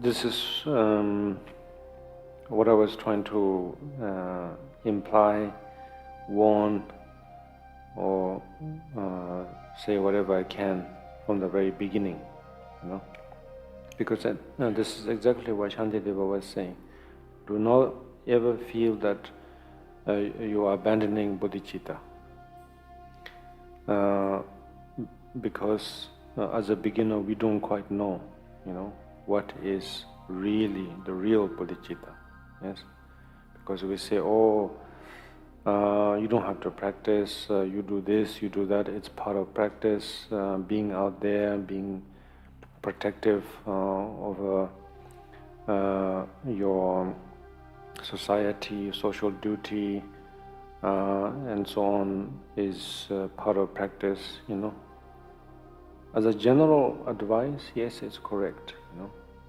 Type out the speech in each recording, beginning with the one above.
this is what I was trying to imply, warn, or say whatever I can from the very beginning, because this is exactly what Shantideva was saying. Do not ever feel that you are abandoning bodhicitta, because as a beginner we don't quite know, what is really the real bodhicitta. Yes, because we say, oh, you don't have to practice, you do this, you do that, it's part of practice, being out there, being protective over your society, social duty, and so on is part of practice, As a general advice, yes, it's correct,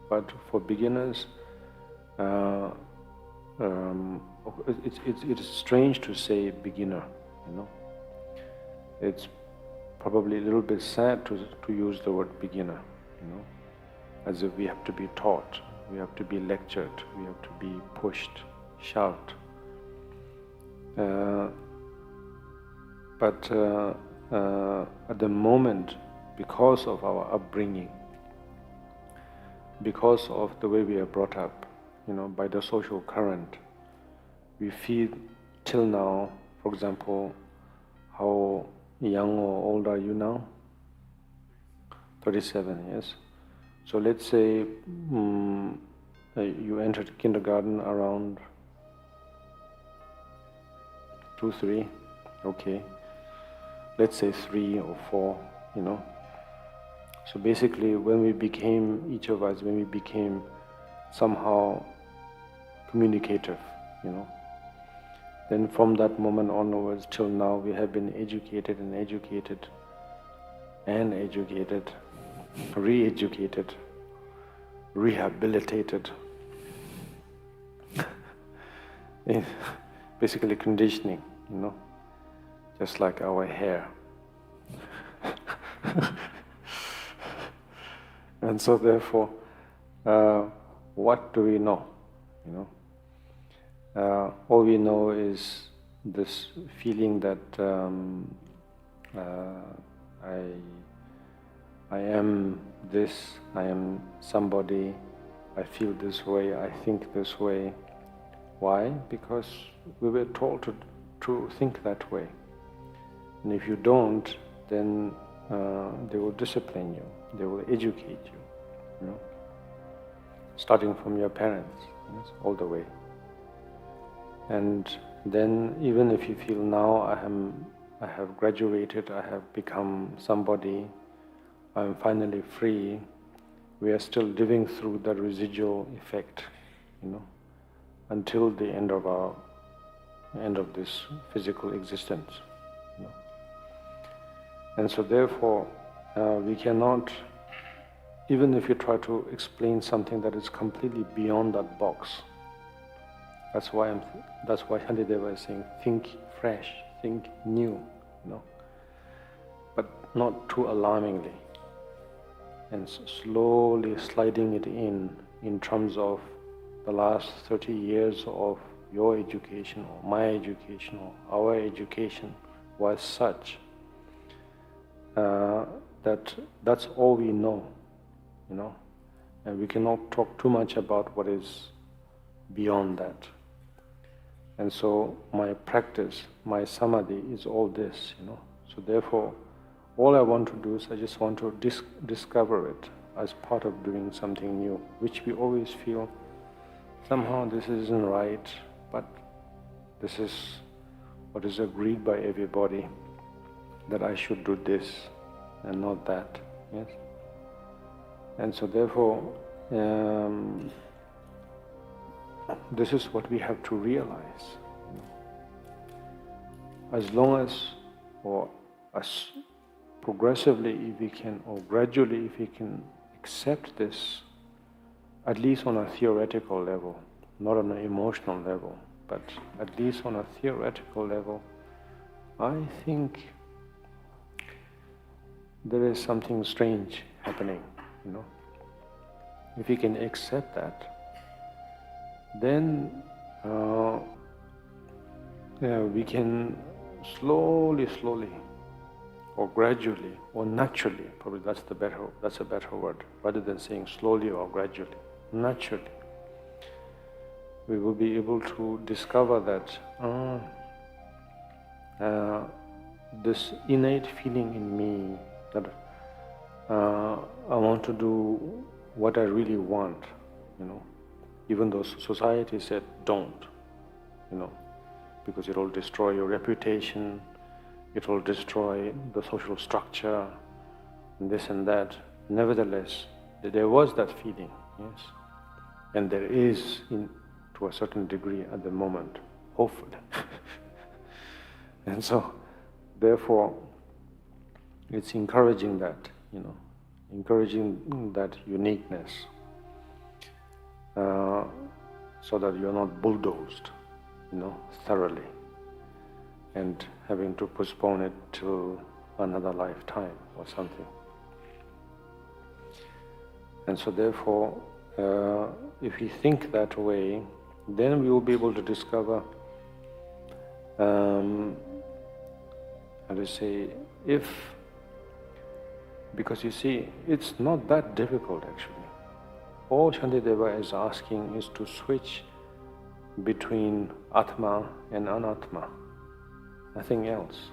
But for beginners, it is strange to say beginner, It's probably a little bit sad to use the word beginner, As if we have to be taught, we have to be lectured, we have to be pushed, shoved. But at the moment, because of our upbringing, because of the way we are brought up, by the social current, we feel till now, for example, how young or old are you now? 37, yes. So let's say you entered kindergarten around 2, 3, okay. Let's say 3 or 4, So basically, when we became, each of us, when we became somehow communicative, then from that moment onwards till now, we have been educated and educated and educated, re-educated, rehabilitated, basically conditioning, just like our hair. And so therefore, what do we know? All we know is this feeling that I am this, I am somebody, I feel this way, I think this way. Why? Because we were told to think that way. And if you don't, then they will discipline you, they will educate you, starting from your parents, all the way. And then even if you feel now I have graduated, I have become somebody, I'm finally free, we are still living through the residual effect, until the end of this physical existence. And so therefore, we cannot, even if you try to explain something that is completely beyond that box, that's why Shantideva is saying, think fresh, think new, but not too alarmingly, and slowly sliding it in terms of the last 30 years of your education, or my education, or our education was such that's all we know, and we cannot talk too much about what is beyond that. And so my practice, my samadhi is all this, So therefore, all I want to do is I just want to discover it as part of doing something new, which we always feel, somehow this isn't right, but this is what is agreed by everybody, that I should do this and not that, yes? And so therefore, this is what we have to realize. As long as, or as progressively if we can, or gradually if we can accept this, at least on a theoretical level, not on an emotional level, but at least on a theoretical level, I think there is something strange happening, if we can accept that, then we can slowly, or gradually, or naturally, probably that's a better word, rather than saying slowly or gradually, naturally, we will be able to discover that this innate feeling in me that I want to do what I really want, even though society said don't, because it will destroy your reputation, it will destroy the social structure, and this and that. Nevertheless, there was that feeling, yes, and there is, to a certain degree at the moment, hopefully. And so, therefore, it's encouraging that, encouraging that uniqueness, so that you're not bulldozed, thoroughly, and having to postpone it till another lifetime or something. And so therefore, if we think that way, then we will be able to discover, because you see, it's not that difficult actually. All Shantideva is asking is to switch between Atma and Anatma, nothing else.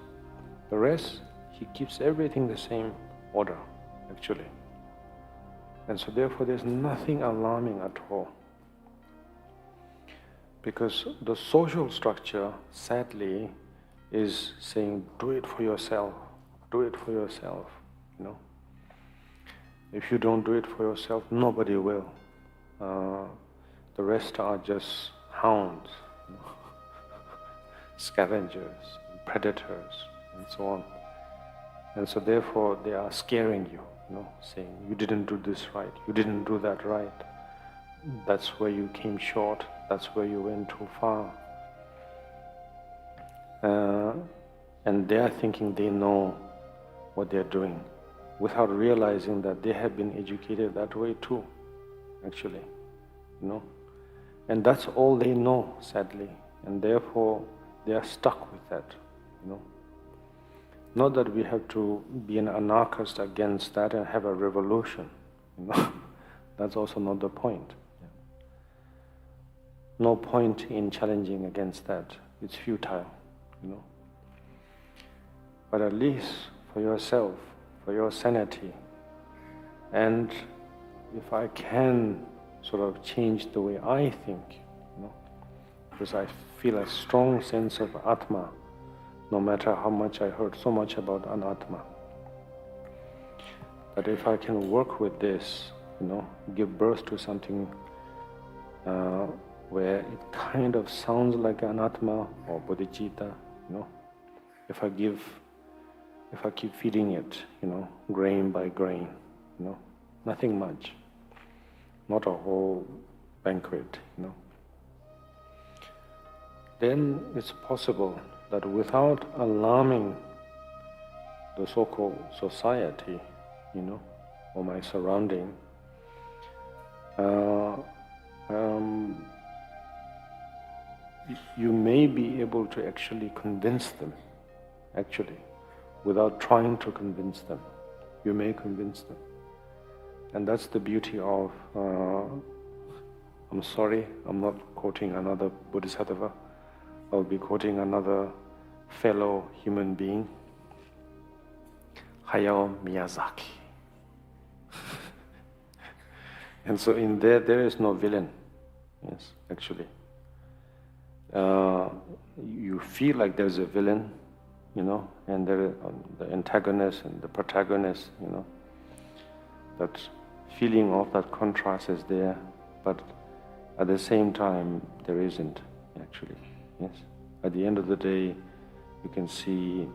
The rest, he keeps everything the same order, actually. And so therefore there's nothing alarming at all. Because the social structure, sadly, is saying, do it for yourself, do it for yourself, If you don't do it for yourself, nobody will. The rest are just hounds, scavengers, predators, and so on. And so therefore they are scaring you, saying, you didn't do this right, you didn't do that right. That's where you came short, that's where you went too far. And they are thinking they know what they're doing, without realizing that they have been educated that way too, actually, And that's all they know, sadly, and therefore they are stuck with that, Not that we have to be an anarchist against that and have a revolution, That's also not the point. No point in challenging against that. It's futile, But at least for yourself, for your sanity, and if I can sort of change the way I think, because I feel a strong sense of Atma, no matter how much I heard so much about Anatma. That if I can work with this, give birth to something where it kind of sounds like Anatma or Bodhicitta, if I keep feeding it, grain by grain, nothing much, not a whole banquet, then it's possible that without alarming the so-called society, or my surrounding, you may be able to actually convince them, without trying to convince them. You may convince them. And that's the beauty of, I'm sorry, I'm not quoting another Bodhisattva, I'll be quoting another fellow human being, Hayao Miyazaki. And so in there is no villain, yes, actually. You feel like there's a villain, and there the antagonist and the protagonist, that feeling of that contrast is there, but at the same time there isn't, actually, yes. At the end of the day, you can see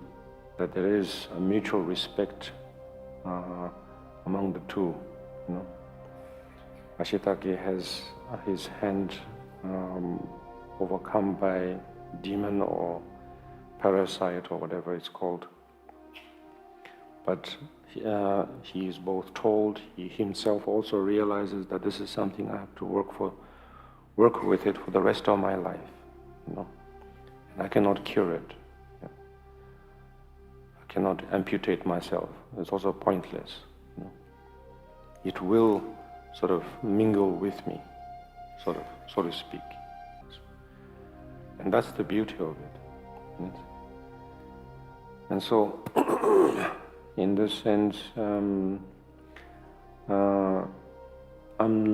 that there is a mutual respect among the two, Ashitake has his hand overcome by demon or parasite or whatever it's called. But he is both told, he himself also realizes that this is something I have to work with it for the rest of my life, and I cannot cure it. I cannot amputate myself. It's also pointless. It will sort of mingle with me, so to speak. And that's the beauty of it. Yes. And so, in this sense, I'm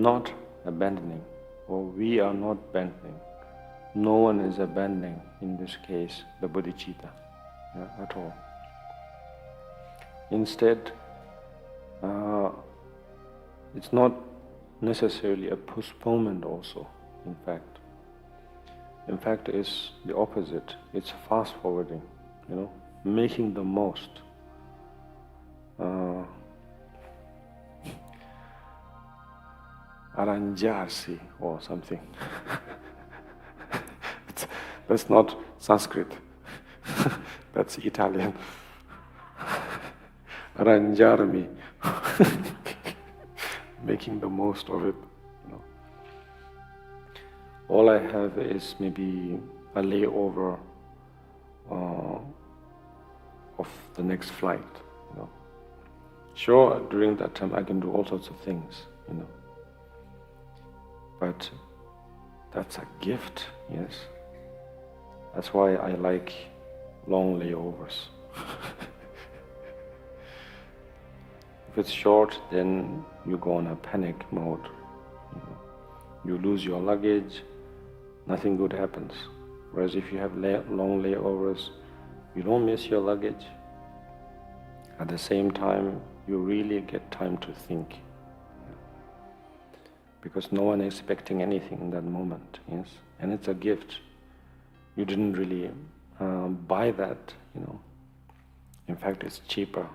not abandoning, or we are not abandoning. No one is abandoning, in this case, the bodhicitta, at all. Instead, it's not necessarily a postponement also, in fact. In fact, it's the opposite. It's fast forwarding, making the most. Arrangiarsi or something. That's not Sanskrit. That's Italian. Arrangiarmi. Making the most of it. All I have is maybe a layover of the next flight. Sure, during that time I can do all sorts of things, but that's a gift, yes. That's why I like long layovers. If it's short, then you go on a panic mode. You lose your luggage, nothing good happens. Whereas if you have long layovers, you don't miss your luggage. At the same time, you really get time to think. Because no one is expecting anything in that moment, yes? And it's a gift. You didn't really buy that, In fact, it's cheaper.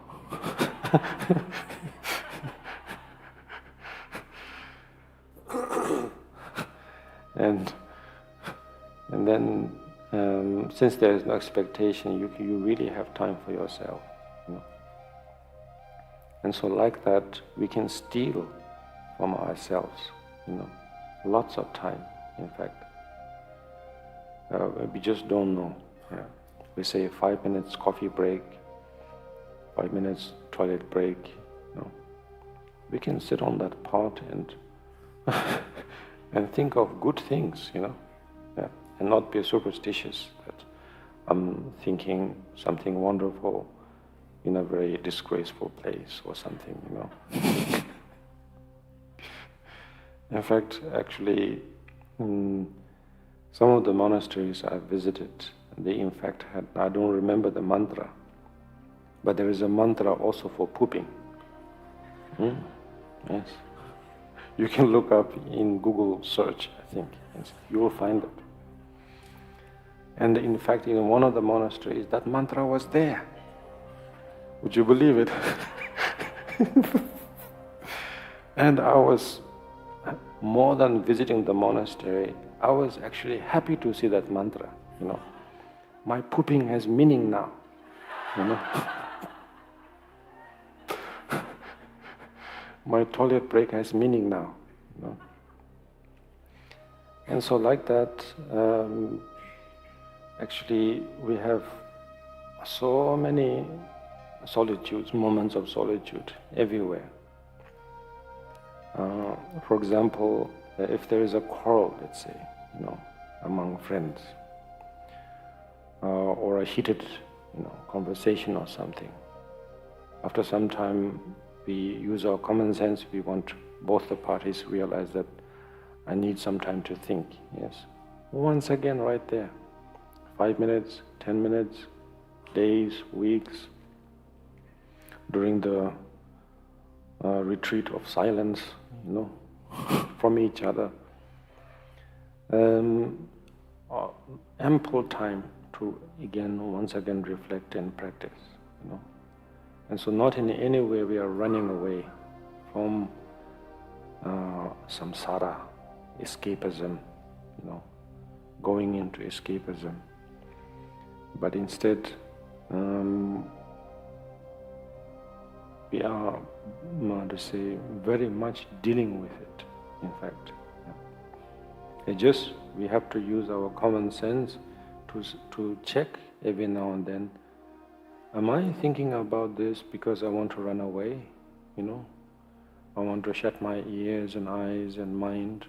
And then, since there is no expectation, you really have time for yourself. And so, like that, we can steal from ourselves. Lots of time. In fact, we just don't know. We say 5 minutes coffee break, 5 minutes toilet break. We can sit on that part and and think of good things, and not be superstitious that I'm thinking something wonderful in a very disgraceful place or something, In fact, actually, some of the monasteries I've visited, they in fact had, I don't remember the mantra, but there is a mantra also for pooping. Yes. You can look up in Google search, I think, and you will find it. And in fact, in one of the monasteries, that mantra was there. Would you believe it? And I was, more than visiting the monastery, I was actually happy to see that mantra, My pooping has meaning now, My toilet break has meaning now, And so like that, actually we have so many solitudes, moments of solitude everywhere. For example, if there is a quarrel, let's say, among friends, or a heated, conversation or something. After some time, we use our common sense. We want both the parties to realize that I need some time to think. Yes. Once again, right there, 5 minutes, 10 minutes, days, weeks, during the retreat of silence, from each other. Ample time to once again reflect and practice, And so not in any way we are running away from samsara, escapism, going into escapism. But instead, we are, to say, very much dealing with it, in fact. It just, we have to use our common sense to check every now and then, am I thinking about this because I want to run away, I want to shut my ears and eyes and mind,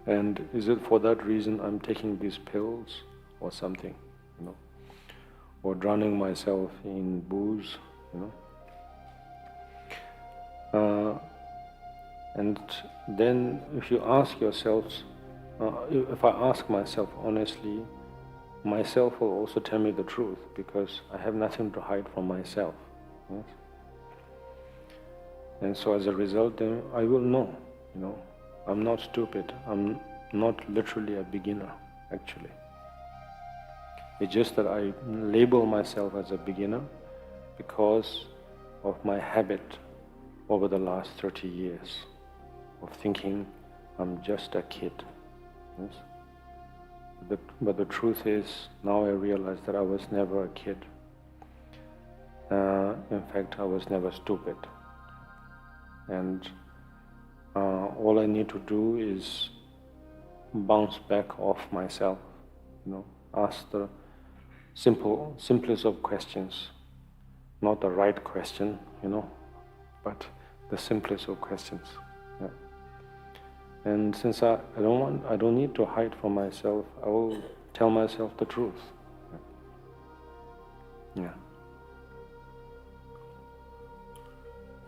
And is it for that reason I'm taking these pills or something, or drowning myself in booze, And then if you ask yourselves, if I ask myself honestly, myself will also tell me the truth, because I have nothing to hide from myself. Yes? And so as a result, then I will know, I'm not stupid, I'm not literally a beginner, actually. It's just that I label myself as a beginner because of my habit over the last 30 years of thinking I'm just a kid. Yes? But the truth is, now I realize that I was never a kid. In fact, I was never stupid. And all I need to do is bounce back off myself, ask the simplest of questions, not the right question, but the simplest of questions. Yeah. And since I don't need to hide from myself, I will tell myself the truth. Yeah.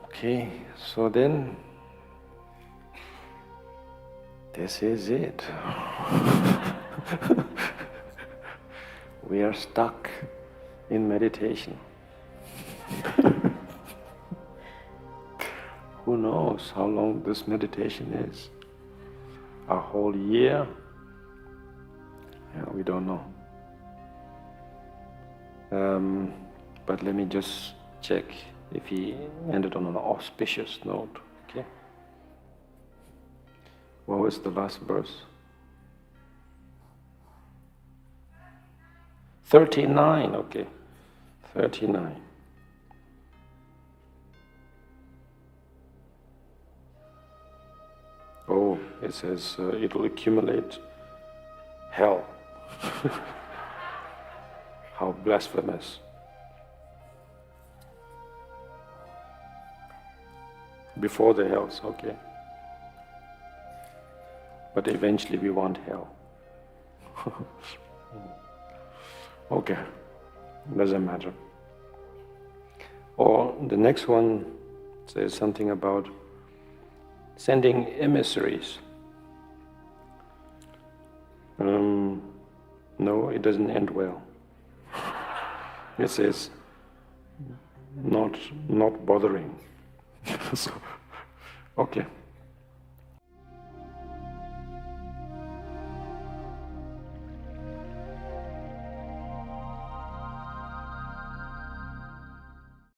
Okay, so then, this is it. We are stuck in meditation. Who knows how long this meditation is? A whole year? Yeah, we don't know. But let me just check if he ended on an auspicious note, okay? What was the last verse? 39, okay. 39. Oh, it says it will accumulate hell. How blasphemous. Before the hells, okay. But eventually we want hell. Okay, doesn't matter. Or the next one says something about sending emissaries. No, it doesn't end well. It says not bothering. So, okay.